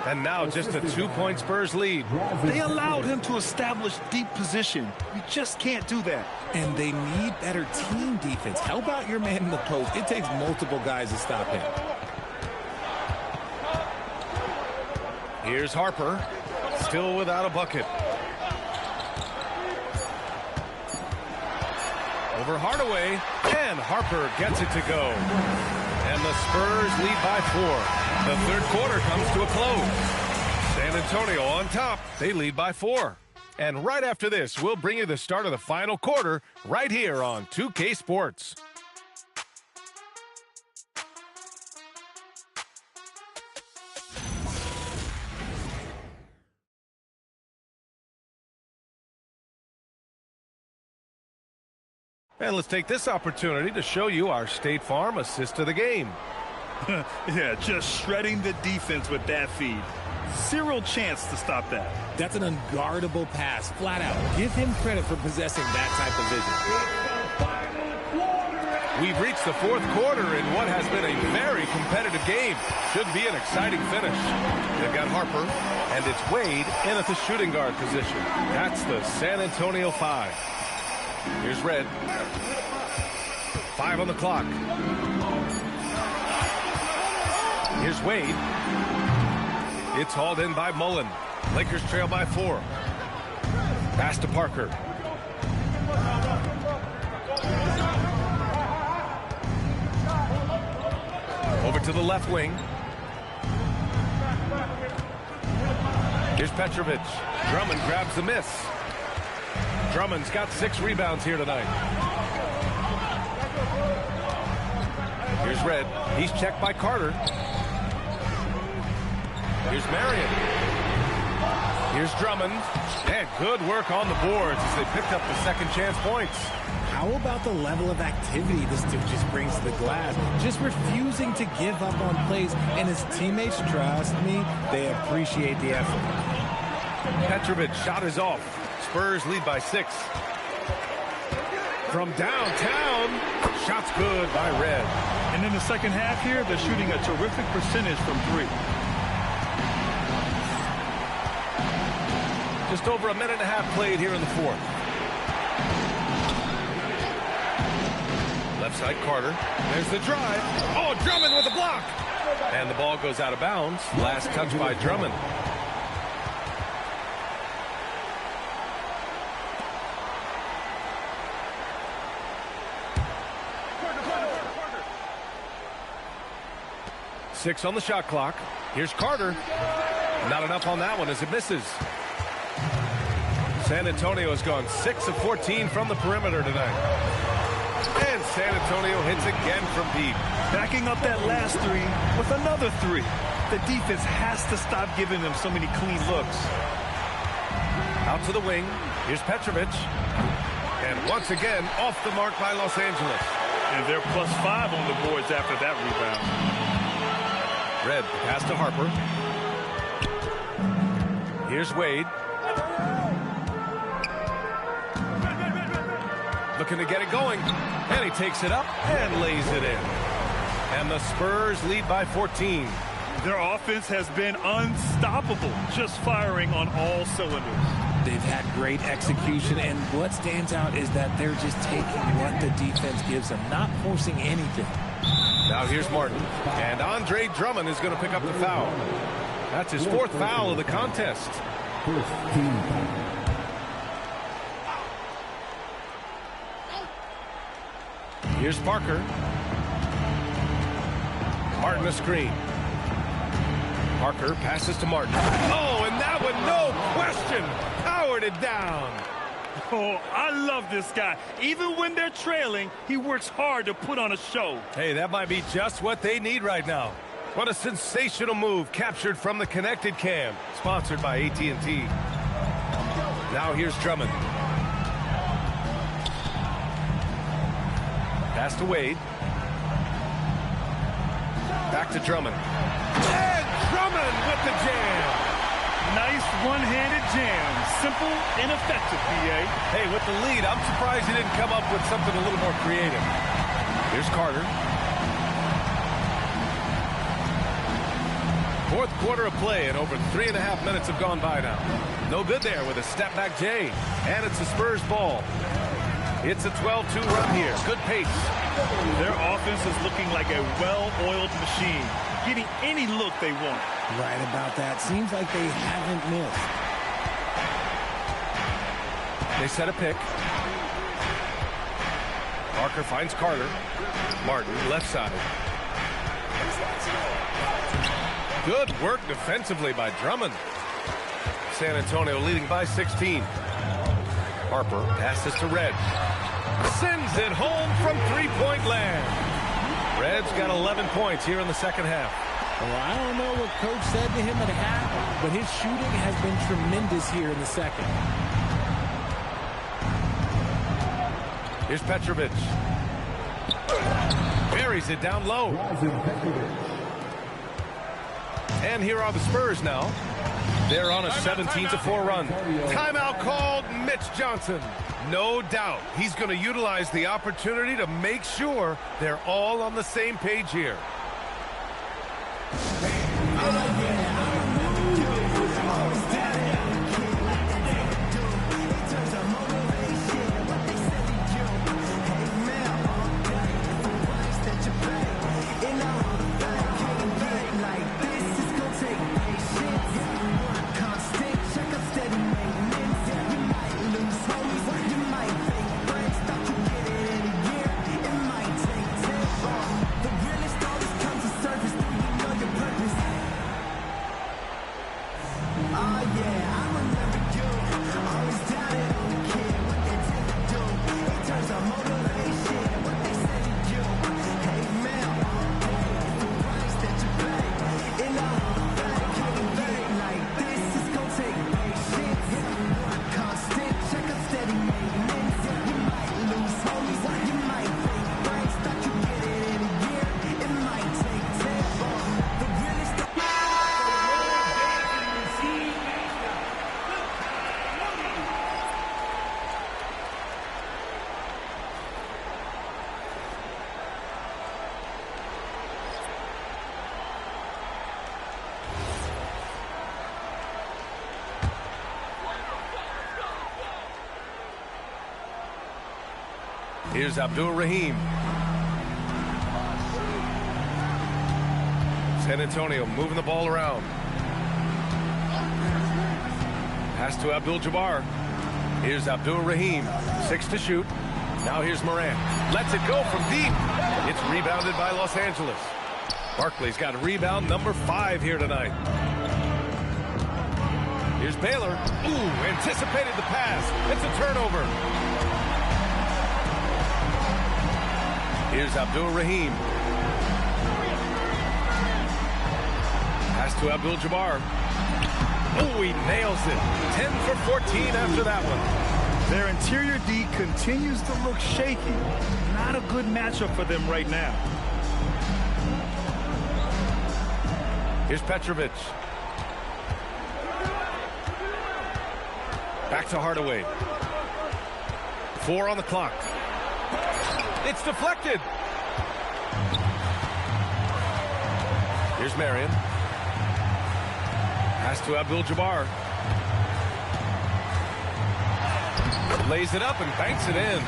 And now just a 2-point Spurs lead. They allowed him to establish deep position. You just can't do that. And they need better team defense. Help out your man in the post. It takes multiple guys to stop him. Here's Harper, still without a bucket. Over Hardaway, and Harper gets it to go. And the Spurs lead by 4. The third quarter comes to a close. San Antonio on top. They lead by 4. And right after this, we'll bring you the start of the final quarter right here on 2K Sports. And let's take this opportunity to show you our State Farm assist of the game. Yeah, just shredding the defense with that feed. Zero chance to stop that. That's an unguardable pass, flat out. Give him credit for possessing that type of vision. We've reached the fourth quarter in what has been a very competitive game. Should be an exciting finish. They've got Harper, and it's Wade in at the shooting guard position. That's the San Antonio 5. Here's Red. 5 on the clock. Here's Wade. It's hauled in by Mullen. Lakers trail by 4. Pass to Parker. Over to the left wing. Here's Petrovic. Drummond grabs the miss. Drummond's got 6 rebounds here tonight. Here's Red. He's checked by Carter. Here's Marion. Here's Drummond. And good work on the boards as they picked up the second chance points. How about the level of activity this dude just brings to the glass? Just refusing to give up on plays. And his teammates, trust me, they appreciate the effort. Petrovic shot is off. Spurs lead by 6. From downtown, shots good by Red. And in the second half here, they're shooting a terrific percentage from 3. Just over a minute and a half played here in the 4th. Left side, Carter. There's the drive. Oh, Drummond with a block. And the ball goes out of bounds. Last touch by Drummond. Six on the shot clock. Here's Carter. Not enough on that one as it misses. San Antonio has gone 6 of 14 from the perimeter tonight. And San Antonio hits again from deep. Backing up that last 3 with another 3. The defense has to stop giving them so many clean looks. Out to the wing. Here's Petrovic. And once again, off the mark by Los Angeles. And they're +5 on the boards after that rebound. Red pass to Harper. Here's Wade. Looking to get it going. And he takes it up and lays it in. And the Spurs lead by 14. Their offense has been unstoppable, just firing on all cylinders. They've had great execution, and what stands out is that they're just taking what the defense gives them, not forcing anything. Now here's Martin. And Andre Drummond is going to pick up the foul. That's his 4th foul of the contest. Here's Parker. Martin a screen. Parker passes to Martin. Oh, and that one, no question, powered it down. Oh, I love this guy. Even when they're trailing, he works hard to put on a show. Hey, that might be just what they need right now. What a sensational move captured from the connected cam, sponsored by AT&T. Now here's Drummond. Pass to Wade. Back to Drummond. And Drummond with the jam. Nice one-handed jam. Simple and effective, B.A. Hey, with the lead, I'm surprised he didn't come up with something a little more creative. Here's Carter. 4th quarter of play, and over 3.5 minutes have gone by now. No good there with a step-back J. And it's the Spurs ball. It's a 12-2 run here. Good pace. Their offense is looking like a well-oiled machine, getting any look they want. Right about that. Seems like they haven't missed. They set a pick. Parker finds Carter. Martin, left side. Good work defensively by Drummond. San Antonio leading by 16. Harper passes to Red. Sends it home from three-point land. Red's got 11 points here in the second half. Well, I don't know what Coach said to him at half, but his shooting has been tremendous here in the second. Here's Petrovic. Buries it down low. And here are the Spurs now. They're on a 17-4 run. Timeout called. Mitch Johnson. No doubt he's going to utilize the opportunity to make sure they're all on the same page here. Here's Abdul-Rahim. San Antonio moving the ball around. Pass to Abdul-Jabbar. Here's Abdul-Rahim. 6 to shoot. Now here's Morant. Lets it go from deep. It's rebounded by Los Angeles. Barkley's got rebound number 5 here tonight. Here's Baylor. Ooh, anticipated the pass. It's a turnover. Here's Abdul-Rahim. Pass to Abdul-Jabbar. Oh, he nails it. 10 for 14 after that one. Their interior D continues to look shaky. Not a good matchup for them right now. Here's Petrovic. Back to Hardaway. 4 on the clock. It's deflected. Here's Marion. Pass to Abdul-Jabbar. Lays it up and banks it in.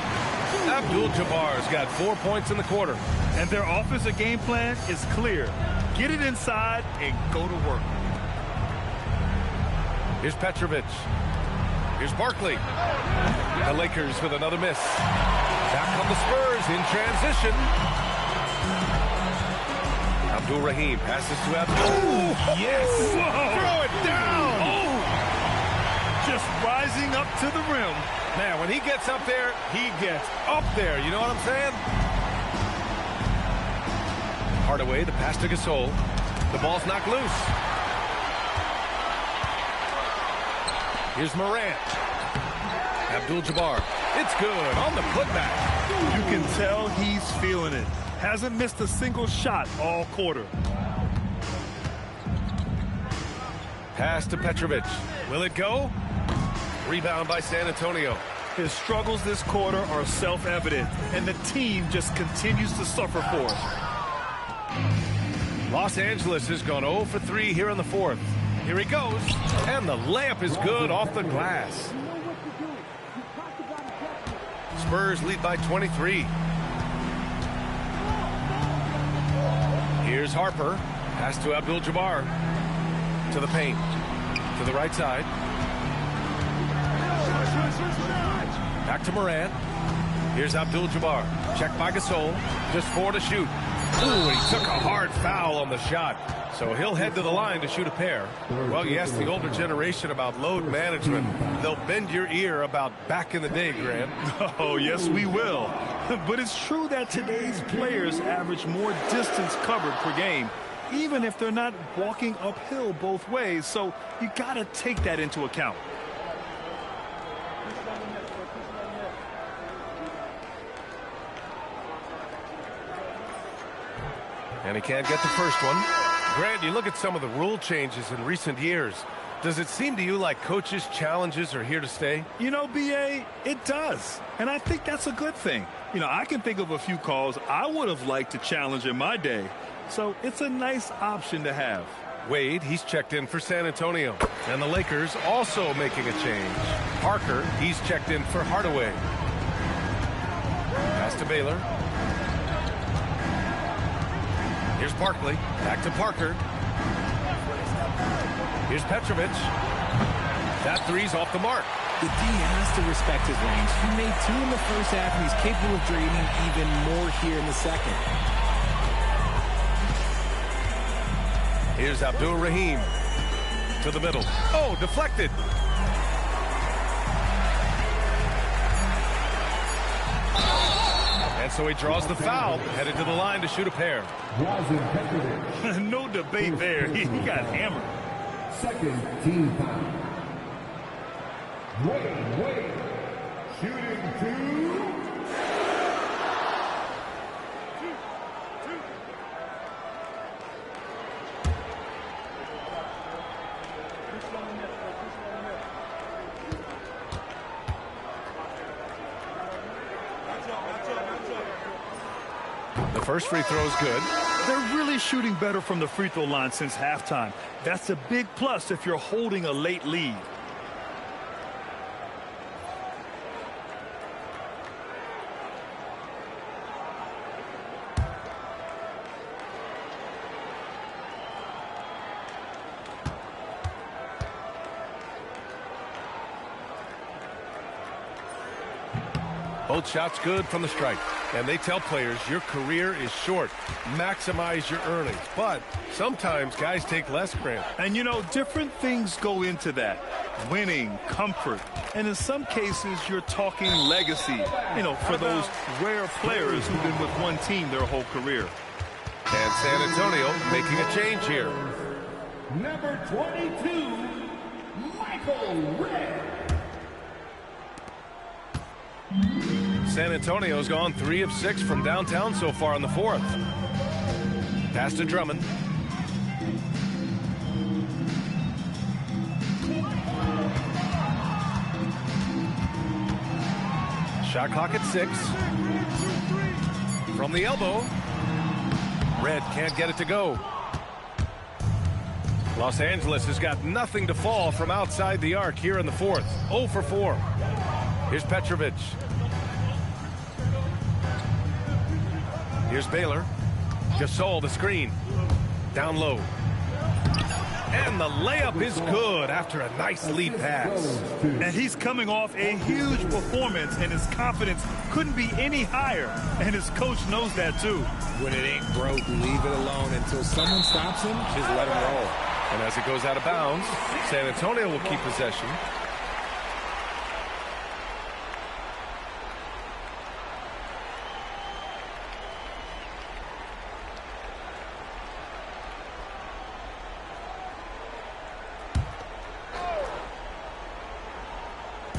Abdul-Jabbar's got 4 points in the quarter. And their offensive game plan is clear. Get it inside and go to work. Here's Petrovic. Here's Barkley. The Lakers with another miss. Back on the Spurs in transition. Abdul-Rahim passes to Abdul. Oh, yes! Whoa. Throw it down! Oh. Just rising up to the rim. Man, when he gets up there, he gets up there. You know what I'm saying? Hardaway, the pass to Gasol. The ball's knocked loose. Here's Morant. Abdul-Jabbar. It's good on the putback. You can tell he's feeling it. Hasn't missed a single shot all quarter. Pass to Petrovic. Will it go? Rebound by San Antonio. His struggles this quarter are self-evident, and the team just continues to suffer for it. Los Angeles has gone 0 for 3 here in the 4th. Here he goes, and the layup is good off the glass. Spurs lead by 23. Here's Harper. Pass to Abdul-Jabbar. To the paint. To the right side. Back to Morant. Here's Abdul-Jabbar. Checked by Gasol. Just 4 to shoot. Ooh, he took a hard foul on the shot. So he'll head to the line to shoot a pair. Well, you ask the older generation about load management. They'll bend your ear about back in the day, Grant. Oh, yes, we will. But it's true that today's players average more distance covered per game, even if they're not walking uphill both ways. So you got to take that into account. And he can't get the first one. Grant, you look at some of the rule changes in recent years. Does it seem to you like coaches' challenges are here to stay? You know, B.A., it does. And I think that's a good thing. You know, I can think of a few calls I would have liked to challenge in my day. So it's a nice option to have. Wade, he's checked in for San Antonio. And the Lakers also making a change. Parker, he's checked in for Hardaway. Pass to Baylor. Here's Barkley. Back to Parker. Here's Petrovic. That three's off the mark. The D has to respect his range. He made 2 in the first half, and he's capable of draining even more here in the second. Here's Abdul-Rahim. To the middle. Oh, deflected. And so he draws the foul, headed to the line to shoot a pair. No debate there. He got hammered. Second team foul. Wade, shooting 2. The first free throw is good. They're really shooting better from the free throw line since halftime. That's a big plus if you're holding a late lead. Both shots good from the stripe. And they tell players your career is short. Maximize your earnings. But sometimes guys take less, Grant. And, you know, different things go into that. Winning, comfort, and in some cases, you're talking legacy, you know, for those rare players who've been with one team their whole career. And San Antonio making a change here. Number 22, Michael Redd. San Antonio's gone 3 of 6 from downtown so far in the fourth. Pass to Drummond. Shot clock at 6. From the elbow. Redd can't get it to go. Los Angeles has got nothing to fall from outside the arc here in the fourth. 0 for 4. Here's Petrovic. Here's Baylor. Gasol the screen. Down low. And the layup is good after a nice lead pass. And he's coming off a huge performance, and his confidence couldn't be any higher. And his coach knows that, too. When it ain't broke, leave it alone until someone stops him. Just let him roll. And as it goes out of bounds, San Antonio will keep possession.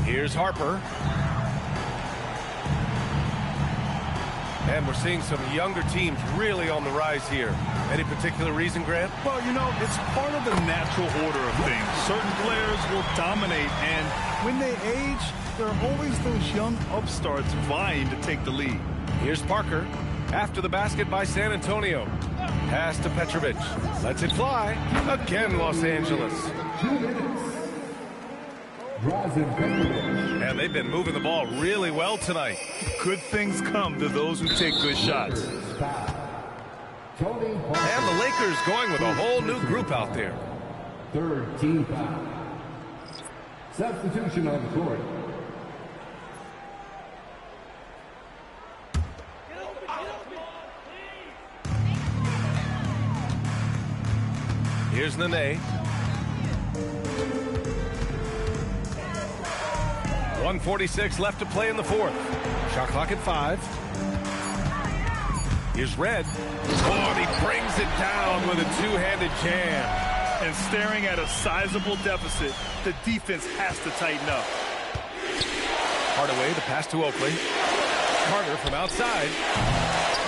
Here's Harper. And we're seeing some younger teams really on the rise here. Any particular reason, Grant? Well, you know, it's part of the natural order of things. Certain players will dominate, and when they age, there are always those young upstarts vying to take the lead. Here's Parker. After the basket by San Antonio. Pass to Petrovic. Lets it fly. Again, Los Angeles. And they've been moving the ball really well tonight. Good things come to those who take good shots. And the Lakers going with a whole new group out there. Third team foul. Substitution on the court. Here's Nene. 1:46 left to play in the fourth. Shot clock at 5. Here's Redd. Oh, and he brings it down with a two-handed jam. And staring at a sizable deficit, the defense has to tighten up. Hardaway, the pass to Oakley. Carter from outside.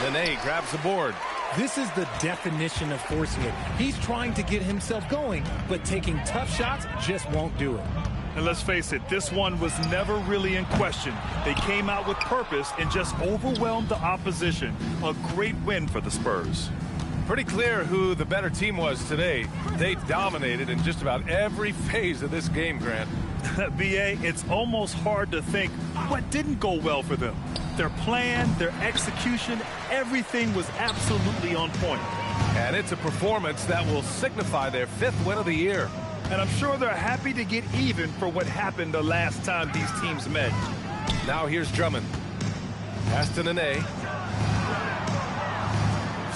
Nene grabs the board. This is the definition of forcing it. He's trying to get himself going, but taking tough shots just won't do it. And let's face it, this one was never really in question. They came out with purpose and just overwhelmed the opposition. A great win for the Spurs. Pretty clear who the better team was today. They dominated in just about every phase of this game, Grant. B.A., it's almost hard to think what didn't go well for them. Their plan, their execution, everything was absolutely on point. And it's a performance that will signify their 5th win of the year. And I'm sure they're happy to get even for what happened the last time these teams met. Now here's Drummond. Pass to Nene.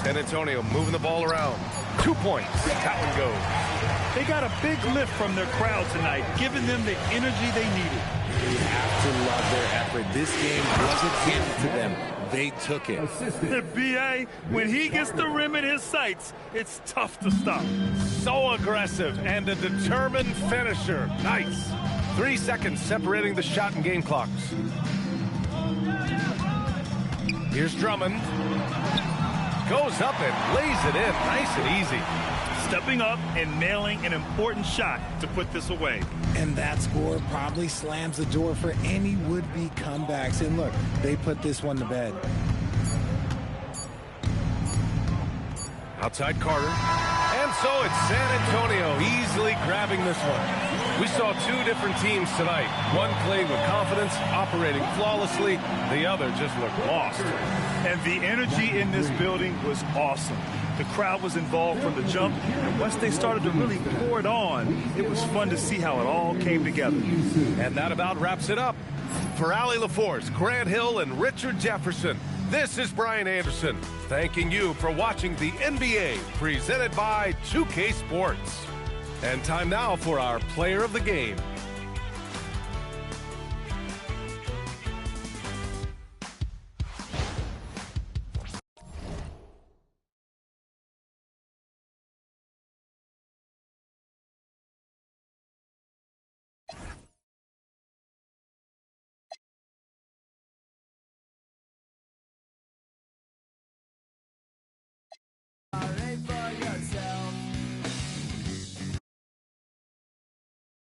San Antonio moving the ball around. 2 points. That one goes. They got a big lift from their crowd tonight, giving them the energy they needed. You have to love their effort. This game wasn't handed to them. They took it. B.A., when he gets the rim in his sights, it's tough to stop. So aggressive and a determined finisher. Nice. 3 seconds separating the shot and game clocks. Here's Drummond. Goes up and lays it in. Nice and easy. Stepping up and nailing an important shot to put this away. And that score probably slams the door for any would-be comebacks. And look, they put this one to bed. Outside Carter. And so it's San Antonio easily grabbing this one. We saw 2 different teams tonight. One played with confidence, operating flawlessly. The other just looked lost. And the energy in this building was awesome. The crowd was involved from the jump, and once they started to really pour it on, it was fun to see how it all came together. And that about wraps it up. For Allie LaForce, Grant Hill, and Richard Jefferson, this is Brian Anderson, thanking you for watching the NBA, presented by 2K Sports. And time now for our player of the game.